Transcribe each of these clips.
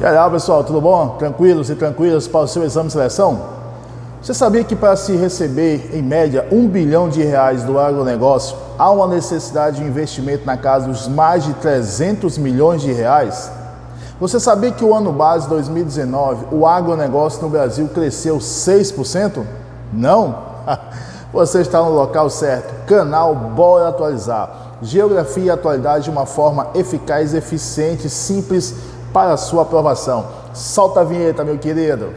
E aí, pessoal, tudo bom? Tranquilos e tranquilas para o seu exame de seleção? Você sabia que para se receber, em média, R$1 bilhão do agronegócio, há uma necessidade de investimento na casa dos mais de 300 milhões de reais? Você sabia que o ano base 2019, o agronegócio no Brasil cresceu 6%? Não? Você está no local certo. Canal Bora Atualizar. Geografia e atualidade de uma forma eficaz, eficiente, simples para a sua aprovação. Solta a vinheta, meu querido.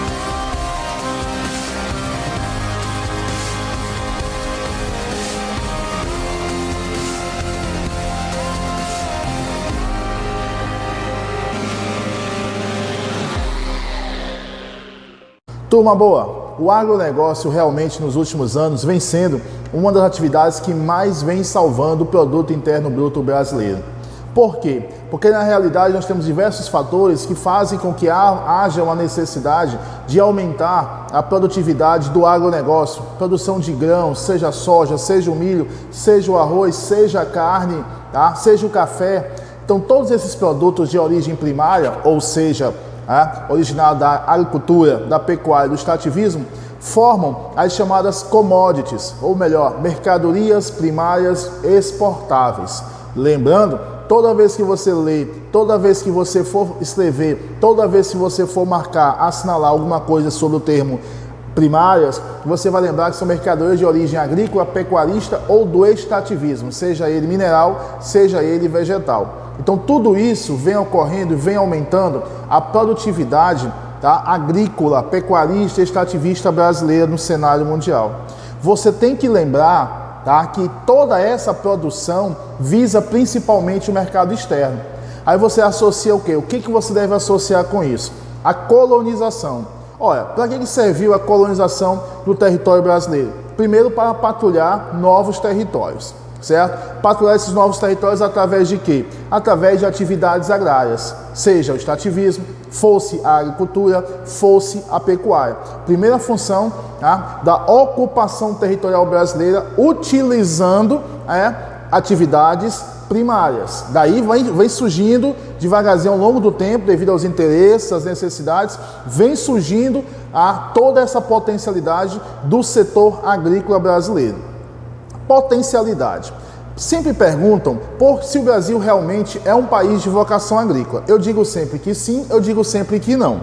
Turma boa, o agronegócio realmente nos últimos anos vem sendo uma das atividades que mais vem salvando o produto interno bruto brasileiro. Por quê? Porque na realidade nós temos diversos fatores que fazem com que haja uma necessidade de aumentar a produtividade do agronegócio, produção de grãos, seja soja, seja o milho, seja o arroz, seja a carne, tá? Seja o café. Então todos esses produtos de origem primária, ou seja, originado da agricultura, da pecuária, do extrativismo, formam as chamadas commodities, ou melhor, mercadorias primárias exportáveis. Lembrando, toda vez que você lê, toda vez que você for escrever, toda vez que você for marcar, assinalar alguma coisa sobre o termo primárias, você vai lembrar que são mercadorias de origem agrícola, pecuarista ou do extrativismo, seja ele mineral, seja ele vegetal. Então tudo isso vem ocorrendo e vem aumentando a produtividade, tá, agrícola, pecuarista e extrativista brasileira no cenário mundial. Você tem que lembrar, tá, que toda essa produção visa principalmente o mercado externo. Aí você associa o quê? O que você deve associar com isso? A colonização. Olha, para que serviu a colonização do território brasileiro? Primeiro, para patrulhar novos territórios, certo? Patrulhar esses novos territórios através de quê? Através de atividades agrárias, seja o extrativismo, fosse a agricultura, fosse a pecuária. Primeira função, tá, da ocupação territorial brasileira utilizando atividades primárias. Daí vem surgindo devagarzinho ao longo do tempo, devido aos interesses, às necessidades, vem surgindo toda essa potencialidade do setor agrícola brasileiro. Potencialidade. Sempre perguntam se o Brasil realmente é um país de vocação agrícola. Eu digo sempre que sim, eu digo sempre que não.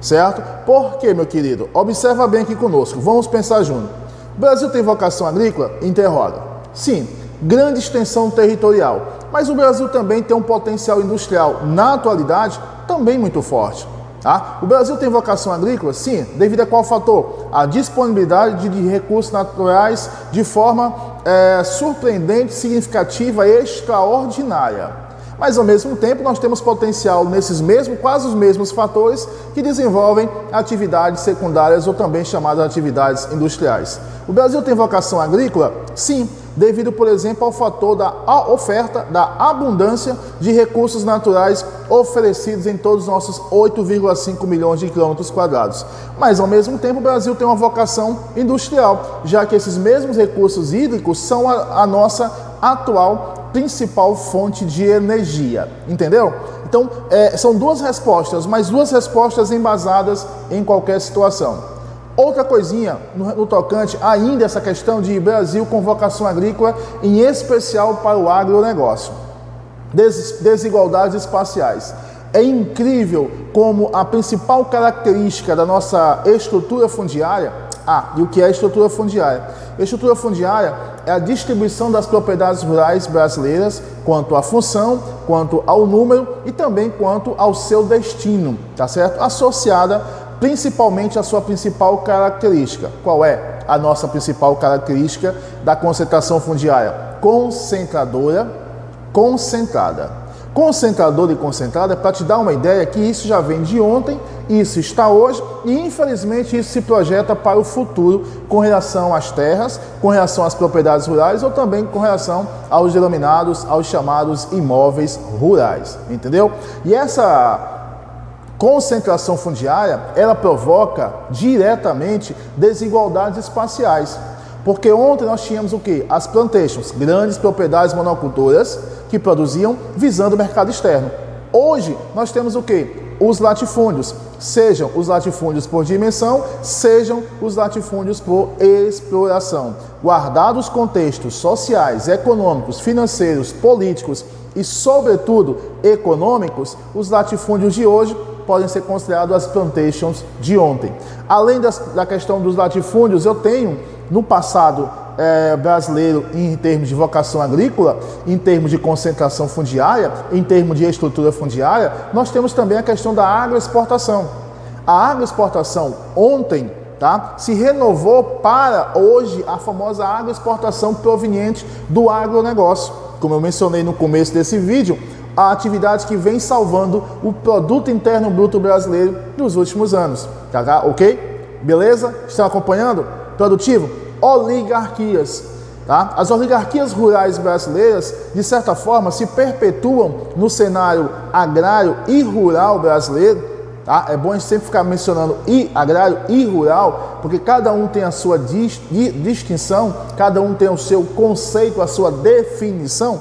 Certo? Por quê, meu querido? Observa bem aqui conosco. Vamos pensar junto. O Brasil tem vocação agrícola? Interroga. Sim. Grande extensão territorial. Mas o Brasil também tem um potencial industrial, na atualidade, também muito forte. Tá? O Brasil tem vocação agrícola? Sim. Devido a qual fator? A disponibilidade de recursos naturais de forma surpreendente, significativa e extraordinária. Mas ao mesmo tempo nós temos potencial nesses quase os mesmos fatores que desenvolvem atividades secundárias ou também chamadas atividades industriais. O Brasil tem vocação agrícola? Sim. Devido, por exemplo, ao fator da oferta, da abundância de recursos naturais oferecidos em todos os nossos 8,5 milhões de quilômetros quadrados. Mas, ao mesmo tempo, o Brasil tem uma vocação industrial, já que esses mesmos recursos hídricos são a nossa atual principal fonte de energia. Entendeu? Então, são duas respostas, mas duas respostas embasadas em qualquer situação. Outra coisinha no tocante ainda essa questão de Brasil com vocação agrícola, em especial para o agronegócio. Desigualdades espaciais. É incrível como a principal característica da nossa estrutura fundiária, e o que é a estrutura fundiária? A estrutura fundiária é a distribuição das propriedades rurais brasileiras quanto à função, quanto ao número e também quanto ao seu destino, tá certo? Associada principalmente a sua principal característica. Qual é a nossa principal característica da concentração fundiária? Concentradora, concentrada. Concentradora e concentrada, para te dar uma ideia que isso já vem de ontem, isso está hoje e infelizmente isso se projeta para o futuro com relação às terras, com relação às propriedades rurais ou também com relação aos denominados, aos chamados imóveis rurais, entendeu? E essa concentração fundiária, ela provoca diretamente desigualdades espaciais. Porque ontem nós tínhamos o quê? As plantations, grandes propriedades monocultoras que produziam visando o mercado externo. Hoje nós temos o quê? os latifúndios, sejam os latifúndios por dimensão, sejam os latifúndios por exploração. Guardados os contextos sociais, econômicos, financeiros, políticos e, sobretudo, econômicos, os latifúndios de hoje podem ser considerados as plantations de ontem. Além da questão dos latifúndios, eu tenho, no passado brasileiro, em termos de vocação agrícola, em termos de concentração fundiária, em termos de estrutura fundiária, nós temos também a questão da agroexportação. A agroexportação ontem, se renovou para hoje a famosa agroexportação proveniente do agronegócio. Como eu mencionei no começo desse vídeo, a atividade que vem salvando o produto interno bruto brasileiro nos últimos anos. Ok? Beleza? Estão acompanhando? Produtivo? Oligarquias. As oligarquias rurais brasileiras, de certa forma, se perpetuam no cenário agrário e rural brasileiro. É bom a gente sempre ficar mencionando agrário e rural, porque cada um tem a sua distinção, cada um tem o seu conceito, a sua definição.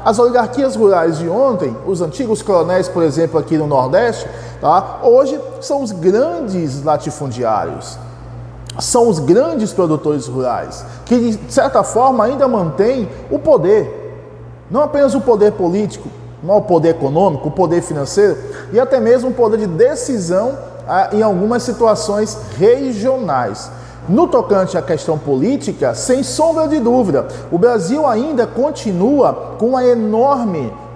As oligarquias rurais de ontem, os antigos coronéis, por exemplo, aqui no Nordeste, hoje são os grandes latifundiários, são os grandes produtores rurais, que de certa forma ainda mantêm o poder, não apenas o poder político, não o poder econômico, o poder financeiro e até mesmo o poder de decisão em algumas situações regionais. No tocante à questão política, sem sombra de dúvida, o Brasil ainda continua com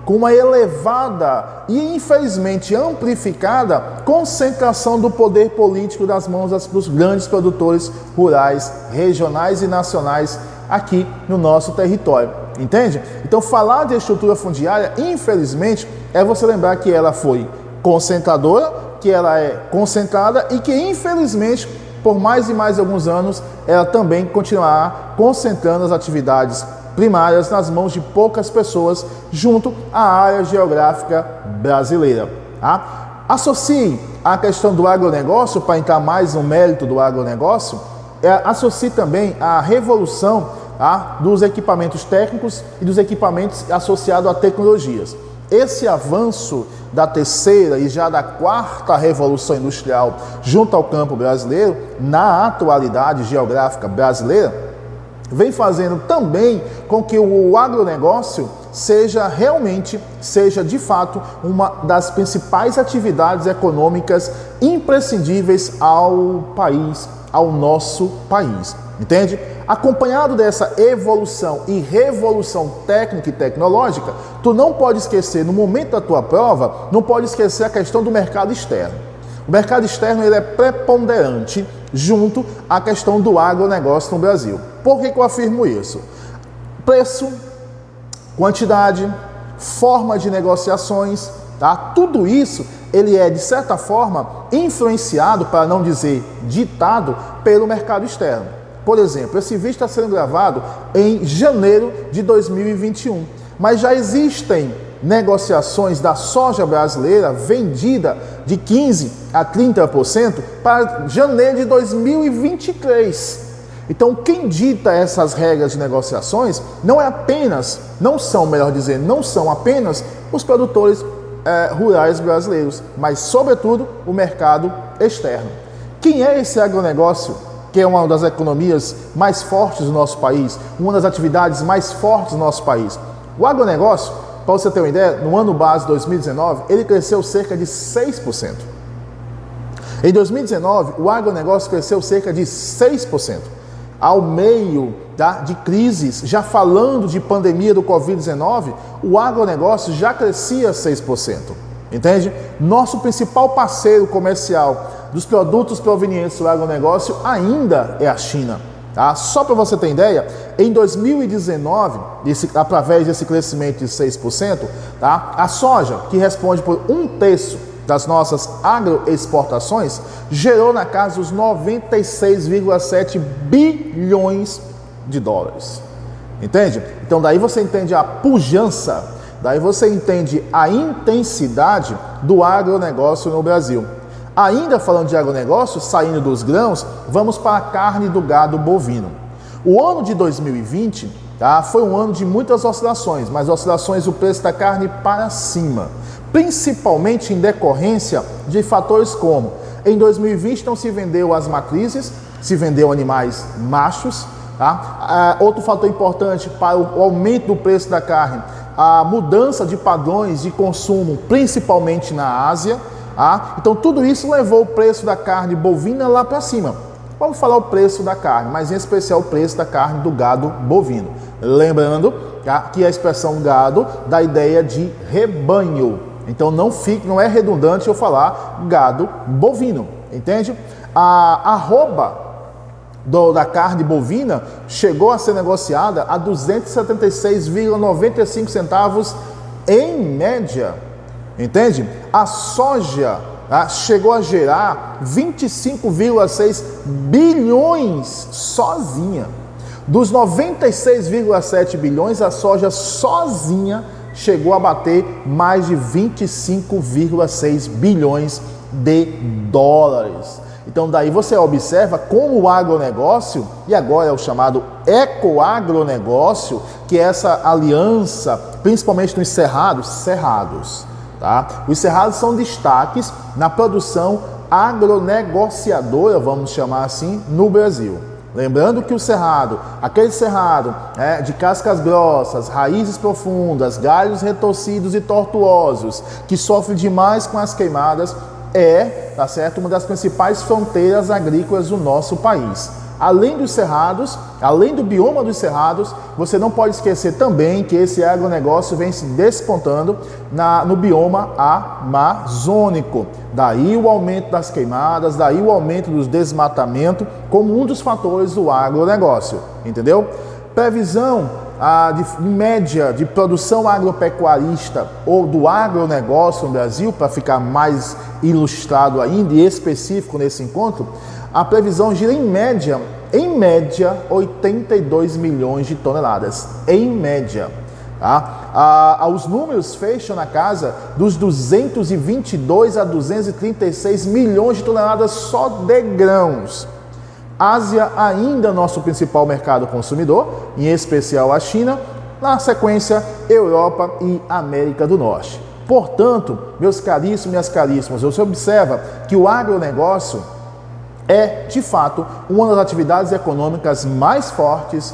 uma elevada e infelizmente amplificada concentração do poder político das mãos dos grandes produtores rurais, regionais e nacionais aqui no nosso território. Entende? Então, falar de estrutura fundiária, infelizmente, é você lembrar que ela foi concentradora, que ela é concentrada e que, infelizmente, por mais e mais alguns anos, ela também continuará concentrando as atividades primárias nas mãos de poucas pessoas junto à área geográfica brasileira. Associe a questão do agronegócio, para entrar mais no mérito do agronegócio, associe também a revolução dos equipamentos técnicos e dos equipamentos associados a tecnologias. Esse avanço da terceira e já da quarta revolução industrial junto ao campo brasileiro, na atualidade geográfica brasileira, vem fazendo também com que o agronegócio seja de fato uma das principais atividades econômicas imprescindíveis ao país, ao nosso país. Entende? Acompanhado dessa evolução e revolução técnica e tecnológica, tu não pode esquecer, no momento da tua prova, não pode esquecer a questão do mercado externo. O mercado externo ele é preponderante junto à questão do agronegócio no Brasil. Por que eu afirmo isso? Preço, quantidade, forma de negociações, tudo isso ele é, de certa forma, influenciado, para não dizer ditado, pelo mercado externo. Por exemplo, esse vídeo está sendo gravado em janeiro de 2021, mas já existem negociações da soja brasileira vendida de 15% a 30% para janeiro de 2023. Então, quem dita essas regras de negociações não são apenas os produtores rurais brasileiros, mas, sobretudo, o mercado externo. Quem é esse agronegócio, que é uma das economias mais fortes do nosso país, uma das atividades mais fortes do nosso país? O agronegócio, para você ter uma ideia, no ano base 2019, ele cresceu cerca de 6%. Em 2019, o agronegócio cresceu cerca de 6%. Ao meio de crises, já falando de pandemia do Covid-19, o agronegócio já crescia 6%. Entende? Nosso principal parceiro comercial dos produtos provenientes do agronegócio ainda é a China. Só para você ter ideia, em 2019, através desse crescimento de 6%, a soja, que responde por 1/3 das nossas agroexportações, gerou na casa dos 96,7 bilhões de dólares. Entende? Então daí você entende a pujança, daí você entende a intensidade do agronegócio no Brasil. Ainda falando de agronegócio, saindo dos grãos, vamos para a carne do gado bovino. O ano de 2020 foi um ano de muitas oscilações, mas oscilações do preço da carne para cima. principalmente em decorrência de fatores como em 2020 não se vendeu as matrizes, se vendeu animais machos, tá? Outro fator importante para o aumento do preço da carne, a mudança de padrões de consumo, principalmente na Ásia, tá? Então tudo isso levou o preço da carne bovina lá para cima. Vamos falar o preço da carne, mas em especial o preço da carne do gado bovino. Lembrando, tá, que a expressão gado dá ideia de rebanho. Então não é redundante eu falar gado bovino, entende? A arroba da carne bovina chegou a ser negociada a 276,95 centavos em média, entende? A soja chegou a gerar 25,6 bilhões sozinha. Dos 96,7 bilhões, a soja sozinha chegou a bater mais de 25,6 bilhões de dólares. Então daí você observa como o agronegócio, e agora é o chamado ecoagronegócio, que é essa aliança, principalmente nos cerrados, tá? Os cerrados são destaques na produção agronegociadora, vamos chamar assim, no Brasil. Lembrando que o cerrado, aquele cerrado de cascas grossas, raízes profundas, galhos retorcidos e tortuosos, que sofre demais com as queimadas, tá certo, uma das principais fronteiras agrícolas do nosso país. Além dos cerrados, além do bioma dos cerrados, você não pode esquecer também que esse agronegócio vem se despontando no bioma amazônico. Daí o aumento das queimadas, daí o aumento do desmatamento como um dos fatores do agronegócio, entendeu? Previsão de média de produção agropecuarista ou do agronegócio no Brasil, para ficar mais ilustrado ainda e específico nesse encontro, a previsão gira em média, 82 milhões de toneladas, em média. Tá? Os números fecham na casa dos 222 a 236 milhões de toneladas só de grãos. Ásia ainda é nosso principal mercado consumidor, em especial a China, na sequência Europa e América do Norte. Portanto, meus caríssimos e minhas caríssimas, você observa que o agronegócio é, de fato, uma das atividades econômicas mais fortes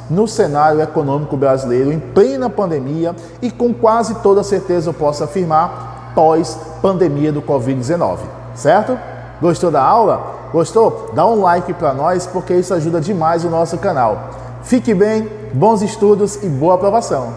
no cenário econômico brasileiro em plena pandemia e com quase toda certeza eu posso afirmar pós-pandemia do Covid-19, certo? Gostou da aula? Gostou? Dá um like para nós porque isso ajuda demais o nosso canal. Fique bem, bons estudos e boa aprovação!